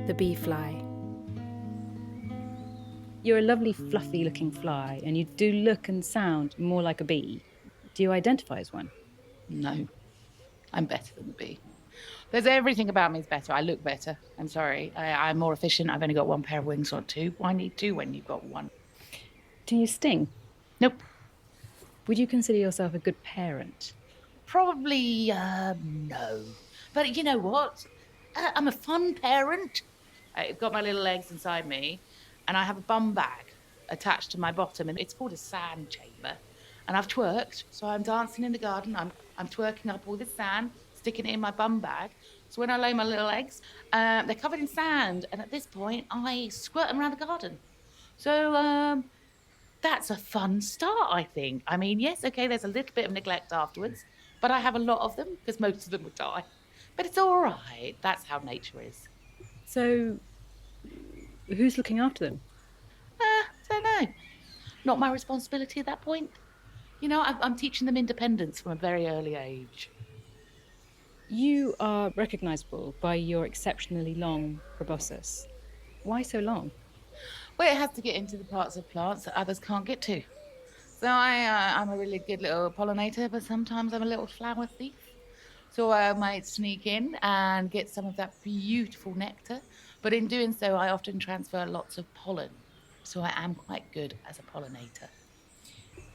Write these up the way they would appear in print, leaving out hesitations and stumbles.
The bee fly. You're a lovely, fluffy-looking fly, and you do look and sound more like a bee. Do you identify as one? No, I'm better than the bee. There's everything about me is better. I look better. I'm sorry. I'm more efficient. I've only got one pair of wings, not two. Why need two when you've got one? Do you sting? Nope. Would you consider yourself a good parent? Probably no. But you know what? I'm a fun parent. I've got my little legs inside me, and I have a bum bag attached to my bottom, and it's called a sand chamber. And I've twerked, so I'm dancing in the garden. I'm twerking up all this sand, sticking it in my bum bag. So when I lay my little eggs, they're covered in sand, and at this point, I squirt them around the garden. So that's a fun start, I think. I mean, yes, okay, there's a little bit of neglect afterwards, but I have a lot of them because most of them would die. But it's all right. That's how nature is. So, who's looking after them? Don't know. Not my responsibility at that point. You know, I'm teaching them independence from a very early age. You are recognisable by your exceptionally long proboscis. Why so long? Well, it has to get into the parts of plants that others can't get to. So I'm a really good little pollinator, but sometimes I'm a little flower thief. So I might sneak in and get some of that beautiful nectar. But in doing so, I often transfer lots of pollen. So I am quite good as a pollinator.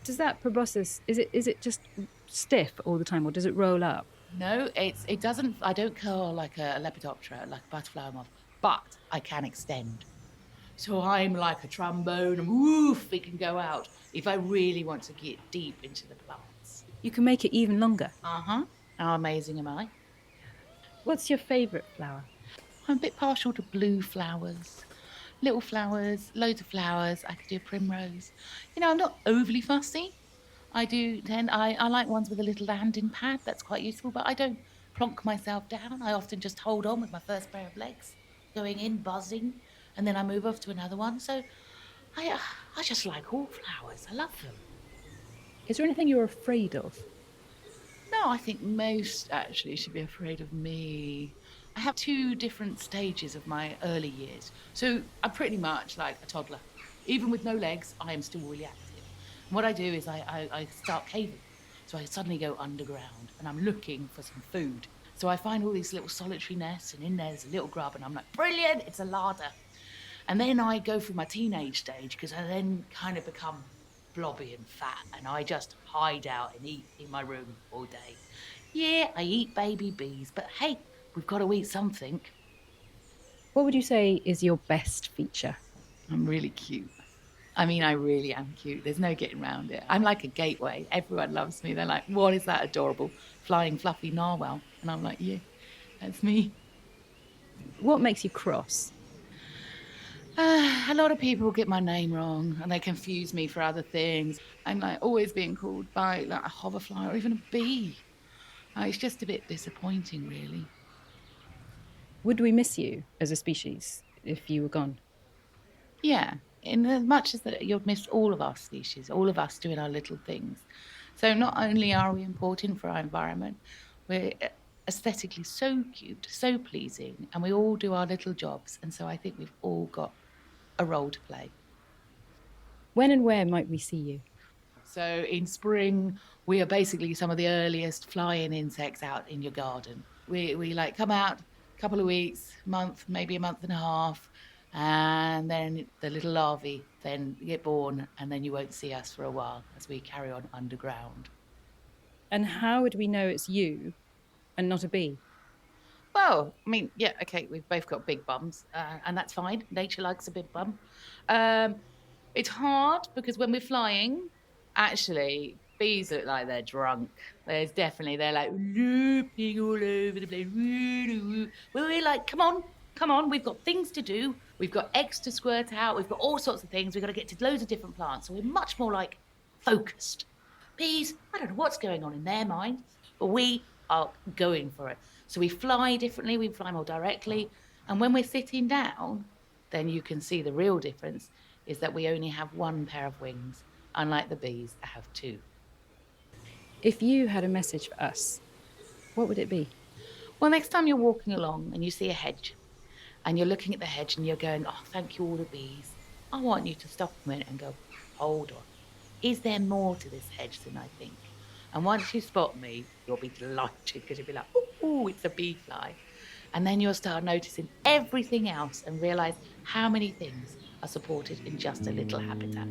Does that proboscis, is it just stiff all the time, or does it roll up? No, it doesn't. I don't curl like a lepidoptera, like a butterfly moth, but I can extend. So I'm like a trombone, and woof, it can go out if I really want to get deep into the plants. You can make it even longer. Uh-huh. How amazing am I? What's your favourite flower? I'm a bit partial to blue flowers. Little flowers, loads of flowers. I could do a primrose. You know, I'm not overly fussy. I like ones with a little landing pad. That's quite useful, but I don't plonk myself down. I often just hold on with my first pair of legs, going in, buzzing, and then I move off to another one. So I just like all flowers. I love them. Is there anything you're afraid of? No, I think most actually should be afraid of me. I have two different stages of my early years. So I'm pretty much like a toddler. Even with no legs, I am still really active. And what I do is I start caving. So I suddenly go underground and I'm looking for some food. So I find all these little solitary nests, and in there's a little grub, and I'm like, brilliant, it's a larder. And then I go through my teenage stage because I then kind of become blobby and fat, and I just hide out and eat in my room all day. Yeah, I eat baby bees, but hey, we've got to eat something. What would you say is your best feature? I'm really cute. I mean, I really am cute. There's no getting around it. I'm like a gateway. Everyone loves me. They're like, what is that adorable flying fluffy narwhal? And I'm like, yeah, that's me. What makes you cross? A lot of people get my name wrong and they confuse me for other things. I'm like always being called by like a hoverfly or even a bee. It's just a bit disappointing, really. Would we miss you as a species if you were gone? Yeah, in as much as that you'll miss all of our species, all of us doing our little things. So not only are we important for our environment, we're aesthetically so cute, so pleasing, and we all do our little jobs. And so I think we've all got a role to play. When and where might we see you? So in spring, we are basically some of the earliest flying insects out in your garden. We like come out a couple of weeks, month, maybe a month and a half, and then the little larvae then get born, and then you won't see us for a while as we carry on underground. And how would we know it's you and not a bee? Well, I mean, yeah, okay, we've both got big bums, and that's fine. Nature likes a big bum. It's hard because when we're flying, actually, bees look like they're drunk. They're like looping all over the place. We're like, come on, we've got things to do. We've got eggs to squirt out. We've got all sorts of things. We've got to get to loads of different plants. So we're much more like focused. Bees, I don't know what's going on in their minds, but we are going for it. So we fly differently, we fly more directly. And when we're sitting down, then you can see the real difference is that we only have one pair of wings, unlike the bees that have two. If you had a message for us, what would it be? Well, next time you're walking along and you see a hedge and you're looking at the hedge and you're going, "Oh, thank you, all the bees." I want you to stop a minute and go, "Hold on. Is there more to this hedge than I think?" And once you spot me, you'll be delighted because you'll be like, "Ooh, it's a bee fly." And then you'll start noticing everything else and realize how many things are supported in just a little habitat.